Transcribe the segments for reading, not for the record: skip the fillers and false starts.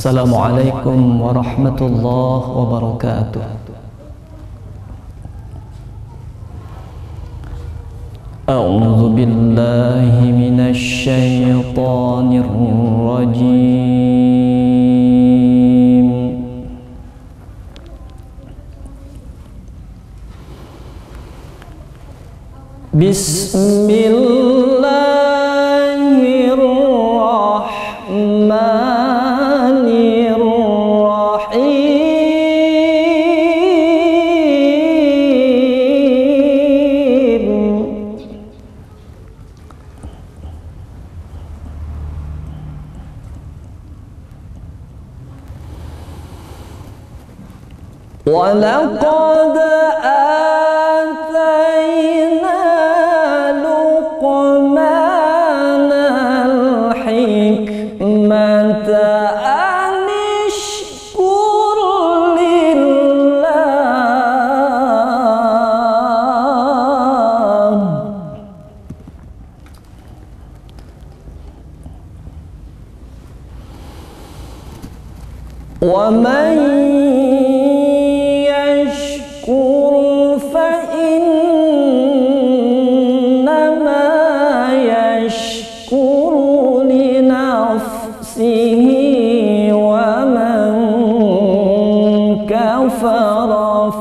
Assalamualaikum warahmatullahi wabarakatuh. A'udzu billahi minasy syaithanir rajim. وَلَقَدْ آتَيْنَا لُقْمَانَ الْحِكْمَةَ أَنِ اشْكُرْ لِلَّهِ وَمَنْ فإنما يشكر لنفسه ومن كفر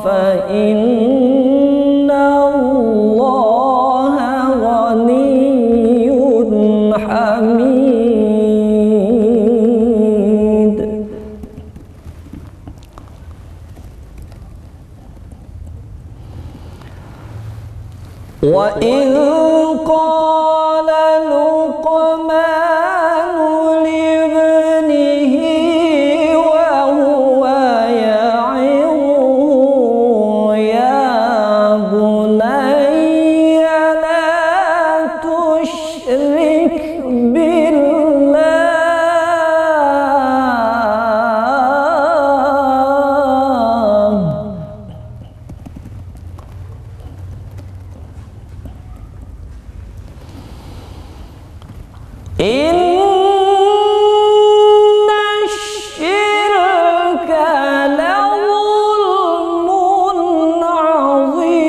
فإن الله غني حميد. وَإِذْ قَالَ لُقْمَانُ لِابْنِهِ وَهُوَ يَعِظُهُ يَا بُنَيَّ لَا تُشْرِكْ بِاللَّهِ Inna syirka lazulmun azim.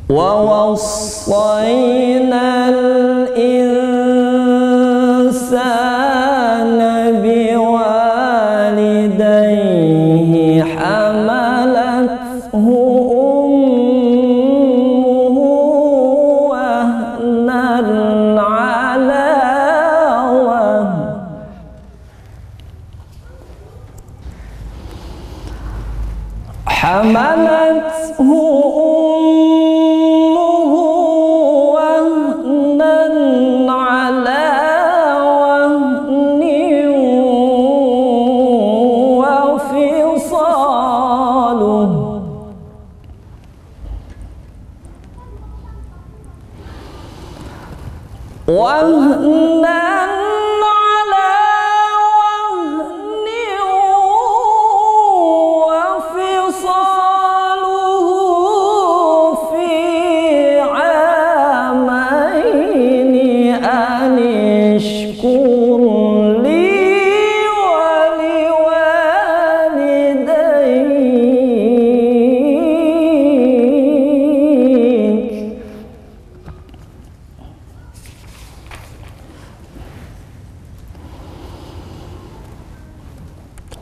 Wa wassayna al-insana biwalidayhi hamalathu ummuhu wahnan ala wahn hamalathu ummuhu wahnan ala وهنا على وهن وفصاله في عامين أن اشكر لي ولوالديك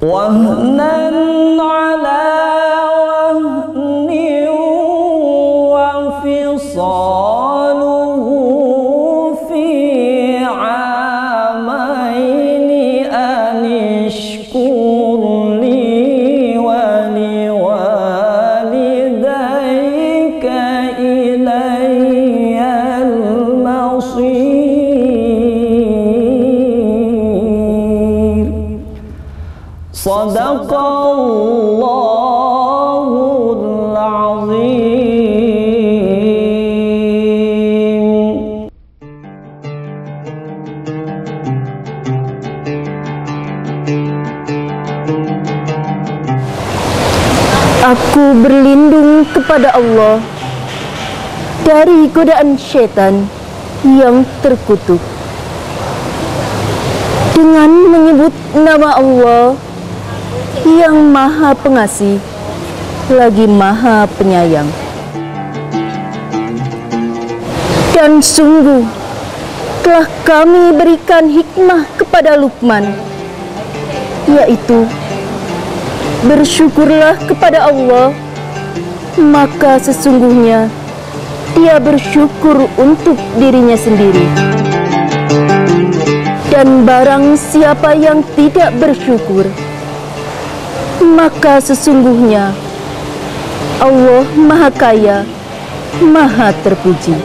وهنا على وهن وفصاله في عامين أن اشكر لي ولوالديك إلي المصير. Sadaqallahul azim. Aku berlindung kepada Allah dari godaan syaitan yang terkutuk dengan menyebut nama Allah yang Maha Pengasih lagi Maha Penyayang. Dan sungguh telah kami berikan hikmah kepada Luqman, yaitu bersyukurlah kepada Allah, maka sesungguhnya dia bersyukur untuk dirinya sendiri. Dan barang siapa yang tidak bersyukur, maka sesungguhnya Allah Maha Kaya, Maha Terpuji.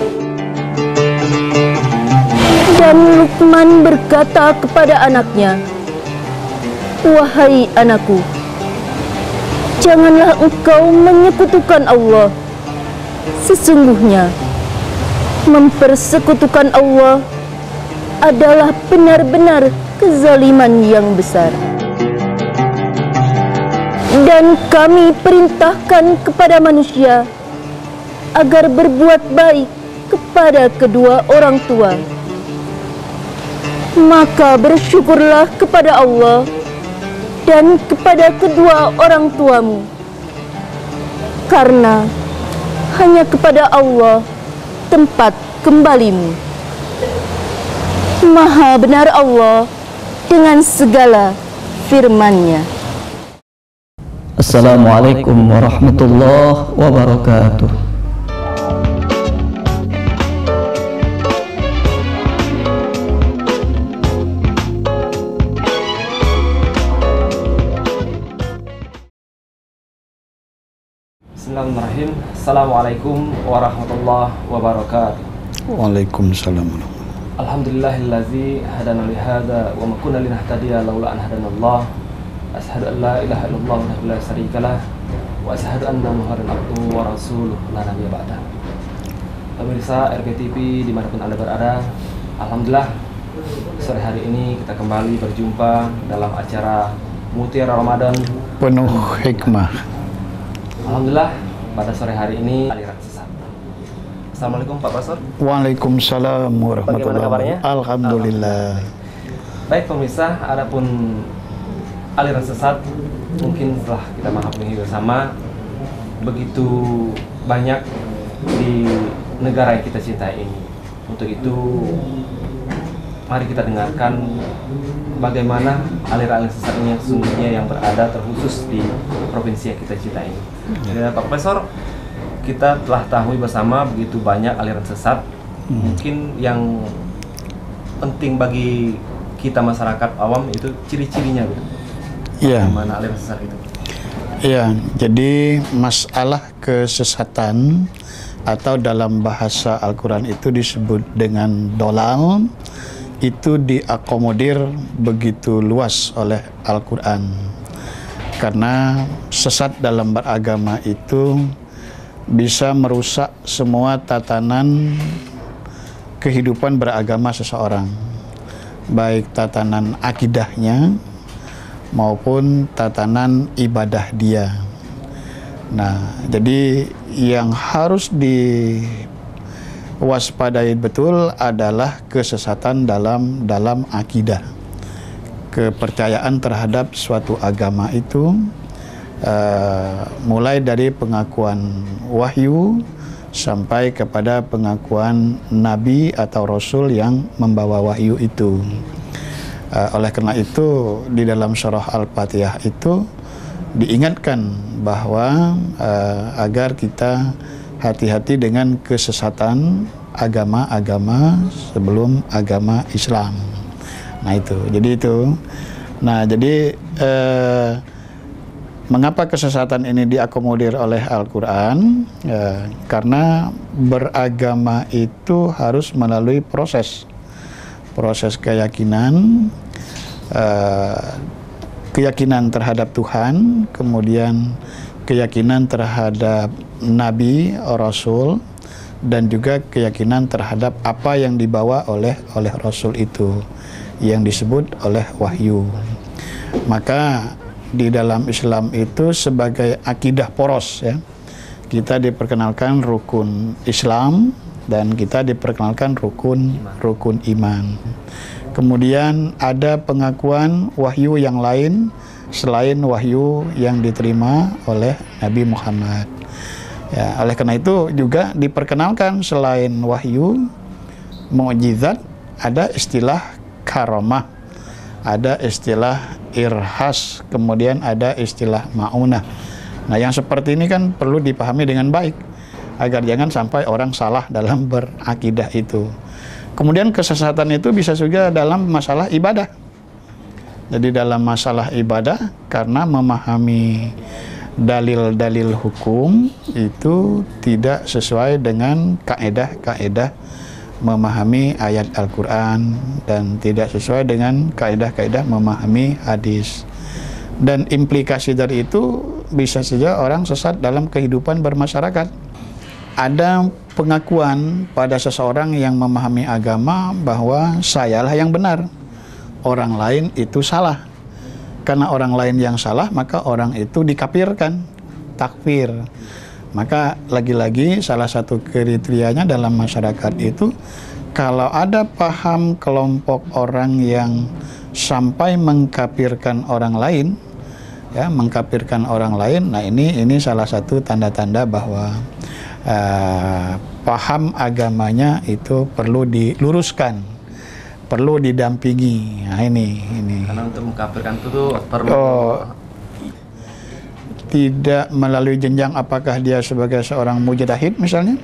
Dan Luqman berkata kepada anaknya, "Wahai anakku, janganlah engkau menyekutukan Allah. Sesungguhnya mempersekutukan Allah adalah benar-benar kezaliman yang besar. Dan kami perintahkan kepada manusia agar berbuat baik kepada kedua orang tua. Maka bersyukurlah kepada Allah dan kepada kedua orang tuamu, karena hanya kepada Allah tempat kembalimu. Maha benar Allah dengan segala firman-Nya." Assalamualaikum warahmatullahi wabarakatuh. Bismillahirrahmanirrahim. Assalamualaikum warahmatullahi wabarakatuh. Waalaikumsalam. Alhamdulillahillazi hadana li hadza wa ma kunna linahtadiya laula an hadanallah. Asyhadu an la ilaha illallah wahdahu la syarikalah wa asyhadu anna Muhammadan abduhu wa rasuluh la nabiyya ba'dah. Pemirsa RPTV dimanapun Anda berada, alhamdulillah sore hari ini kita kembali berjumpa dalam acara Mutiara Ramadan Penuh hikmah. Alhamdulillah pada sore hari ini aliran sesat. Assalamualaikum Pak Pastor. Waalaikumsalam warahmatullahi Bagaimana kabarnya? wabarakatuh. Alhamdulillah. Baik pemirsa, adapun aliran sesat mungkin setelah kita memahami bersama begitu banyak di negara yang kita cintai ini. Untuk itu mari kita dengarkan bagaimana aliran sesat ini yang sesungguhnya yang berada terkhusus di provinsi yang kita cintai ini. Ya, Pak Profesor, kita telah tahu bersama begitu banyak aliran sesat. Mungkin yang penting bagi kita masyarakat awam itu ciri-cirinya gitu. Iya. Mana aliran sesat itu? Iya, jadi masalah kesesatan atau dalam bahasa Al-Quran itu disebut dengan dolal, itu diakomodir begitu luas oleh Al-Quran. Karena sesat dalam beragama itu bisa merusak semua tatanan kehidupan beragama seseorang, baik tatanan akidahnya maupun tatanan ibadah dia. Nah, jadi yang harus diwaspadai betul adalah kesesatan dalam akidah. Kepercayaan terhadap suatu agama itu mulai dari pengakuan wahyu sampai kepada pengakuan nabi atau rasul yang membawa wahyu itu. Oleh karena itu di dalam surah Al-Fatihah itu diingatkan bahwa agar kita hati-hati dengan kesesatan agama-agama sebelum agama Islam. Nah itu, jadi itu. Nah jadi mengapa kesesatan ini diakomodir oleh Al-Quran? Karena beragama itu harus melalui proses keyakinan, keyakinan terhadap Tuhan, kemudian keyakinan terhadap Nabi, Rasul, dan juga keyakinan terhadap apa yang dibawa oleh Rasul itu, yang disebut oleh wahyu. Maka di dalam Islam itu sebagai akidah poros ya. Kita diperkenalkan rukun Islam dan kita diperkenalkan rukun iman. Kemudian ada pengakuan wahyu yang lain selain wahyu yang diterima oleh Nabi Muhammad. Ya, oleh karena itu juga diperkenalkan selain wahyu, mukjizat, ada istilah karamah, ada istilah irhas, kemudian ada istilah maunah. Nah, yang seperti ini kan perlu dipahami dengan baik agar jangan sampai orang salah dalam berakidah itu. Kemudian kesesatan itu bisa juga dalam masalah ibadah. Jadi dalam masalah ibadah, karena memahami dalil-dalil hukum itu tidak sesuai dengan kaedah-kaedah memahami ayat Al-Quran dan tidak sesuai dengan kaedah-kaedah memahami hadis. Dan implikasi dari itu bisa saja orang sesat dalam kehidupan bermasyarakat. Ada pengakuan pada seseorang yang memahami agama bahwa sayalah yang benar, orang lain itu salah. Karena orang lain yang salah, maka orang itu dikafirkan, takfir. Maka lagi-lagi salah satu kriterianya dalam masyarakat itu, kalau ada paham kelompok orang yang sampai mengkafirkan orang lain, ya, mengkafirkan orang lain, nah ini salah satu tanda-tanda bahwa paham agamanya itu perlu diluruskan, perlu didampingi. Nah ini. Karena untuk mengkafirkan itu tuh perlu tidak melalui jenjang apakah dia sebagai seorang mujtahid misalnya,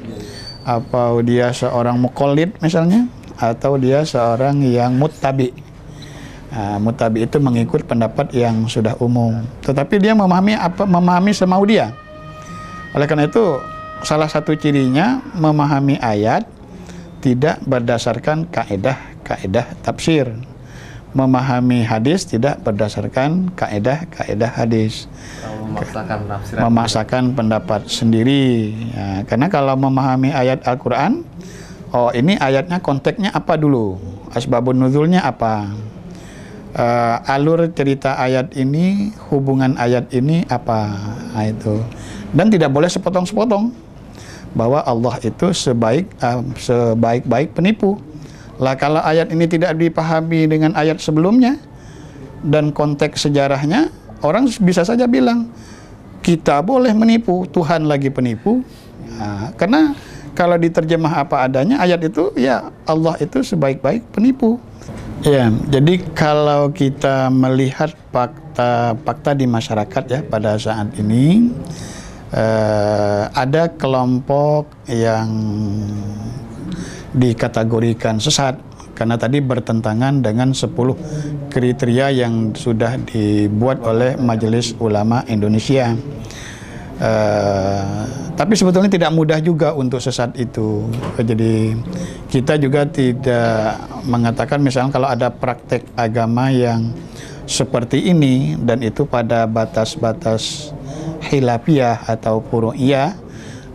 atau dia seorang muqallid misalnya, atau dia seorang yang muttabi. Muttabi itu mengikut pendapat yang sudah umum, tetapi dia memahami semau dia. Oleh karena itu salah satu cirinya memahami ayat tidak berdasarkan kaedah tafsir, memahami hadis tidak berdasarkan kaedah hadis, memaksakan pendapat sendiri. Ya, karena kalau memahami ayat Al-Quran, ini ayatnya konteksnya apa dulu, asbabun nuzulnya apa, alur cerita ayat ini, hubungan ayat ini apa, nah, itu. Dan tidak boleh sepotong-sepotong bahwa Allah itu sebaik-baik penipu. Lah kalau ayat ini tidak dipahami dengan ayat sebelumnya dan konteks sejarahnya, orang bisa saja bilang kita boleh menipu, Tuhan lagi penipu. Nah, karena kalau diterjemah apa adanya ayat itu, ya Allah itu sebaik-baik penipu. Ya, jadi kalau kita melihat fakta di masyarakat ya pada saat ini, ada kelompok yang dikategorikan sesat karena tadi bertentangan dengan 10 kriteria yang sudah dibuat oleh Majelis Ulama Indonesia. Tapi sebetulnya tidak mudah juga untuk sesat itu. Jadi kita juga tidak mengatakan misalnya kalau ada praktek agama yang seperti ini dan itu pada batas-batas khilafiyah atau furu'iyah,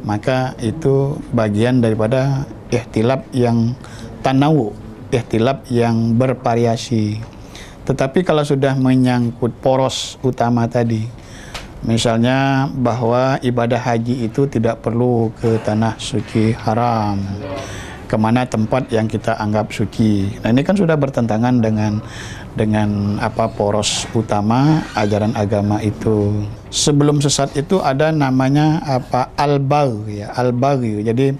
maka itu bagian daripada ikhtilaf yang tanawu, ikhtilaf yang bervariasi. Tetapi kalau sudah menyangkut poros utama tadi, misalnya bahwa ibadah haji itu tidak perlu ke tanah suci haram, kemana tempat yang kita anggap suci. Nah ini kan sudah bertentangan dengan apa poros utama ajaran agama itu. Sebelum sesat itu ada namanya apa al-baghy ya, al-baghy. Jadi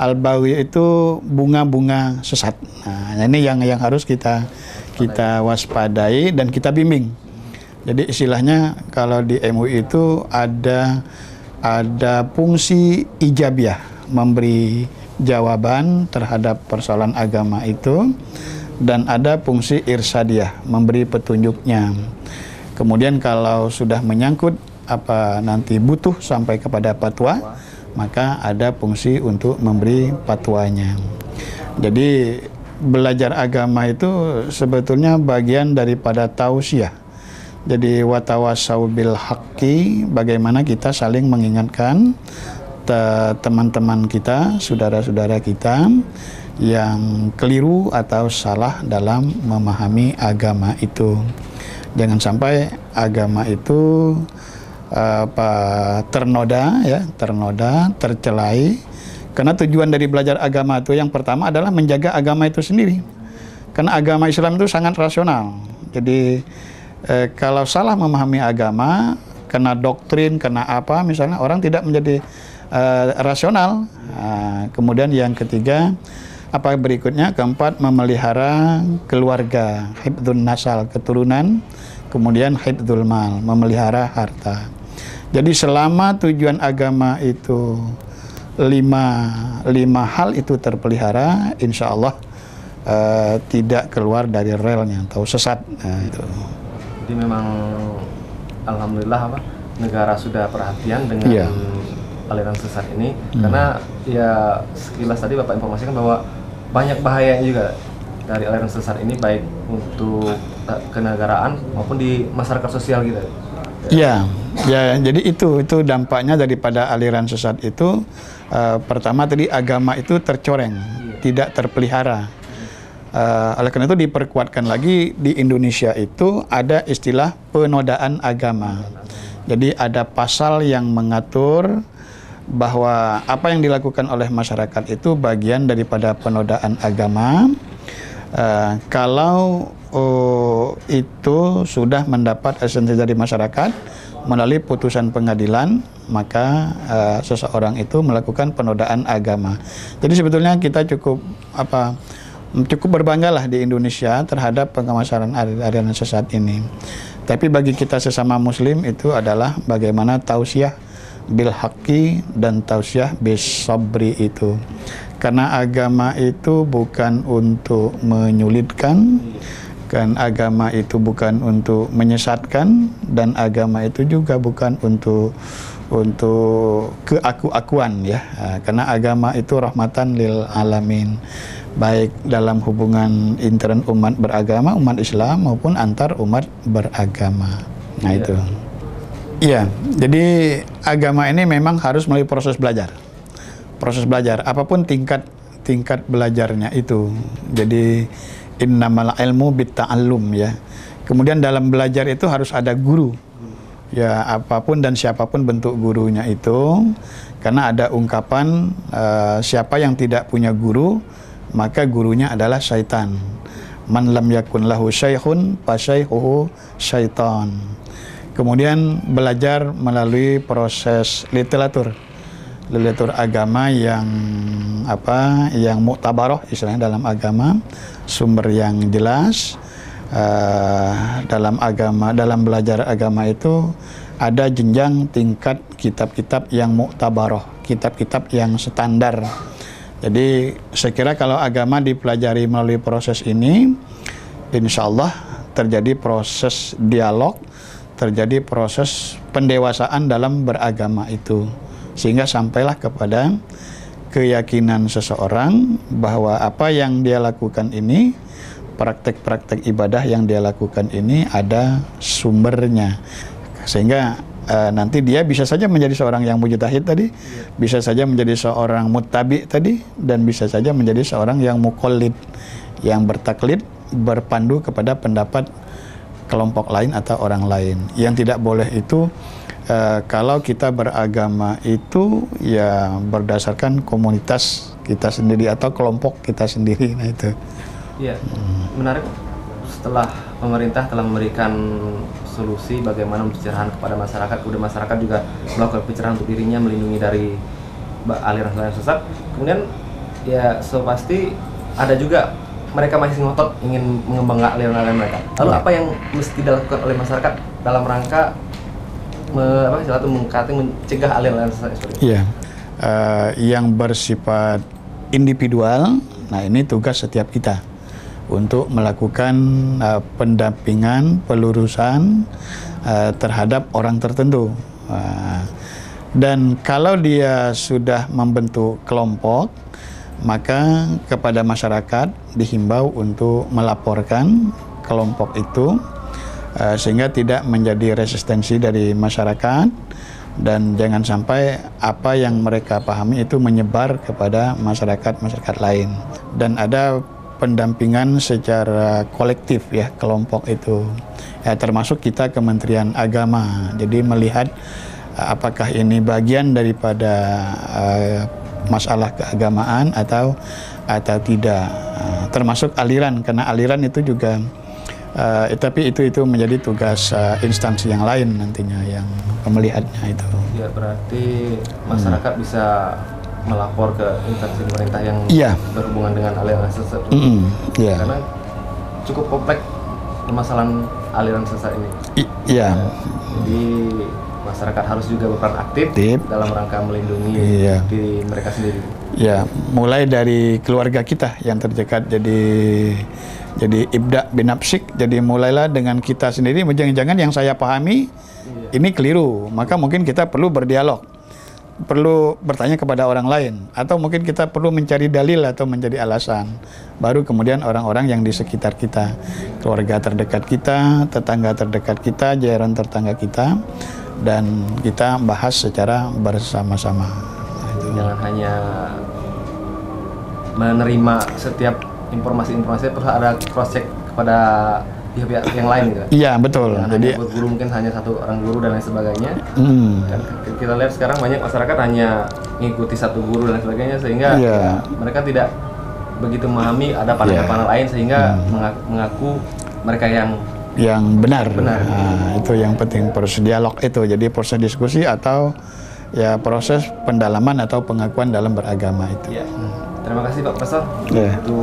al-baghy itu bunga-bunga sesat. Nah, ini yang harus kita waspadai dan kita bimbing. Jadi istilahnya kalau di MUI itu ada fungsi ijabiyah, memberi jawaban terhadap persoalan agama itu, dan ada fungsi irsadiyah, memberi petunjuknya. Kemudian kalau sudah menyangkut apa nanti butuh sampai kepada fatwa, maka ada fungsi untuk memberi fatwanya. Jadi belajar agama itu sebetulnya bagian daripada tausiah. Jadi watawasau bil haqqi, bagaimana kita saling mengingatkan teman-teman kita, saudara-saudara kita yang keliru atau salah dalam memahami agama itu. Jangan sampai agama itu ternoda, tercelai. Karena tujuan dari belajar agama itu yang pertama adalah menjaga agama itu sendiri. Karena agama Islam itu sangat rasional. Jadi kalau salah memahami agama, kena doktrin, kena apa, misalnya orang tidak menjadi rasional. Kemudian yang ketiga, apa berikutnya? Keempat, memelihara keluarga, hifdzun nasal, keturunan. Kemudian hifdzul mal, memelihara harta. Jadi selama tujuan agama itu lima hal itu terpelihara, insya Allah tidak keluar dari relnya atau sesat. Itu. Jadi memang alhamdulillah negara sudah perhatian dengan aliran sesat ini, karena ya sekilas tadi Bapak informasikan bahwa banyak bahayanya juga dari aliran sesat ini, baik untuk kenegaraan maupun di masyarakat sosial gitu. Ya, jadi itu dampaknya daripada aliran sesat itu. Pertama tadi agama itu tercoreng, tidak terpelihara. Oleh karena itu diperkuatkan lagi di Indonesia itu ada istilah penodaan agama. Jadi ada pasal yang mengatur bahwa apa yang dilakukan oleh masyarakat itu bagian daripada penodaan agama. Kalau itu sudah mendapat esensi dari masyarakat melalui putusan pengadilan, maka seseorang itu melakukan penodaan agama. Jadi sebetulnya kita cukup berbanggalah di Indonesia terhadap pengemasaran aliran sesat ini. Tapi bagi kita sesama Muslim itu adalah bagaimana tausiah bil haqqi dan tausiah bis sabri itu. Karena agama itu bukan untuk menyulitkan, kan agama itu bukan untuk menyesatkan, dan agama itu juga bukan untuk keaku-akuan ya. Karena agama itu rahmatan lil alamin, baik dalam hubungan intern umat beragama, umat Islam maupun antar umat beragama. Nah itu. Iya, jadi agama ini memang harus melalui proses belajar. Proses belajar, apapun tingkat belajarnya itu. Jadi innamal ilmu bitta'allum ya. Kemudian dalam belajar itu harus ada guru. Ya, apapun dan siapapun bentuk gurunya itu. Karena ada ungkapan siapa yang tidak punya guru, maka gurunya adalah syaitan. Man lam yakun lahu syaikhun fa syaikhuhu syaitan. Kemudian belajar melalui proses literatur agama yang muktabaroh istilahnya dalam agama, sumber yang jelas. Dalam belajar agama itu ada jenjang tingkat kitab-kitab yang muktabaroh, kitab-kitab yang standar. Jadi saya kira kalau agama dipelajari melalui proses ini, insya Allah terjadi proses dialog, terjadi proses pendewasaan dalam beragama itu, sehingga sampailah kepada keyakinan seseorang bahwa apa yang dia lakukan ini, praktek-praktek ibadah yang dia lakukan ini ada sumbernya, sehingga nanti dia bisa saja menjadi seorang yang mujtahid tadi, bisa saja menjadi seorang muttabi tadi, dan bisa saja menjadi seorang yang muqallid, yang bertaklid, berpandu kepada pendapat kelompok lain atau orang lain. Yang tidak boleh itu kalau kita beragama itu ya berdasarkan komunitas kita sendiri atau kelompok kita sendiri. Nah itu. Iya, menarik. Setelah pemerintah telah memberikan solusi bagaimana pencerahan kepada masyarakat, kemudian masyarakat juga melakukan pencerahan untuk dirinya, melindungi dari aliran-aliran sesat. Kemudian ya pasti ada juga mereka masih ngotot ingin mengembangkan aliran-aliran mereka. Lalu apa yang mesti dilakukan oleh masyarakat dalam rangka mencegah aliran-aliran sesat seperti itu? Iya, yang bersifat individual. Nah ini tugas setiap kita untuk melakukan pendampingan, pelurusan terhadap orang tertentu. Dan kalau dia sudah membentuk kelompok, maka kepada masyarakat dihimbau untuk melaporkan kelompok itu sehingga tidak menjadi resistensi dari masyarakat, dan jangan sampai apa yang mereka pahami itu menyebar kepada masyarakat lain. Dan ada pendampingan secara kolektif ya, kelompok itu ya, termasuk kita Kementerian Agama. Jadi melihat apakah ini bagian daripada masalah keagamaan atau tidak, termasuk aliran, karena aliran itu juga tapi itu menjadi tugas instansi yang lain nantinya yang melihatnya itu. Ya, berarti masyarakat bisa melapor ke instansi pemerintah yang berhubungan dengan aliran sesat. Karena cukup kompleks permasalahan aliran sesat ini. Jadi masyarakat harus juga berperan aktif dalam rangka melindungi diri mereka sendiri. Ya, mulai dari keluarga kita yang terdekat, jadi ibda binafsik. Jadi mulailah dengan kita sendiri. Jangan-jangan yang saya pahami ini keliru, maka mungkin kita perlu berdialog, perlu bertanya kepada orang lain, atau mungkin kita perlu mencari dalil atau mencari alasan. Baru kemudian orang-orang yang di sekitar kita, keluarga terdekat kita, tetangga terdekat kita, jajaran tetangga kita, dan kita bahas secara bersama-sama. Jangan hanya menerima setiap informasi-informasi, terus ada cross check kepada pihak-pihak yang lain gitu. Iya, betul. Jangan jadi hanya guru, mungkin hanya satu orang guru dan lain sebagainya. Dan kita lihat sekarang banyak masyarakat hanya mengikuti satu guru dan sebagainya, sehingga mereka tidak begitu memahami ada pandangan lain, sehingga mengaku mereka yang benar. Nah, itu yang penting, proses dialog itu. Jadi proses diskusi atau ya proses pendalaman atau pengakuan dalam beragama itu. Terima kasih Pak Profesor. Itu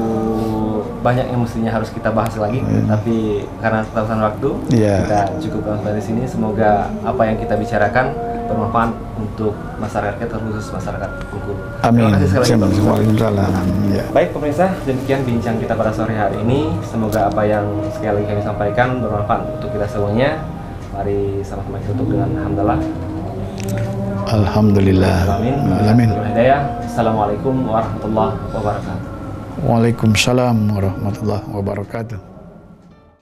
banyak yang mestinya harus kita bahas lagi, tapi karena keterbatasan waktu kita cukupkan sampai di sini. Semoga apa yang kita bicarakan bermanfaat untuk masyarakat kita, khusus masyarakat Bengkulu. Amin. Terima kasih sekali lagi. Baik pemirsa, demikian bincang kita pada sore hari ini. Semoga apa yang sekali lagi kami sampaikan bermanfaat untuk kita semuanya. Mari sama-sama kita tutup dengan alhamdulillah. Alhamdulillah. Amin. Assalamualaikum warahmatullahi wabarakatuh. Waalaikumsalam warahmatullahi wabarakatuh.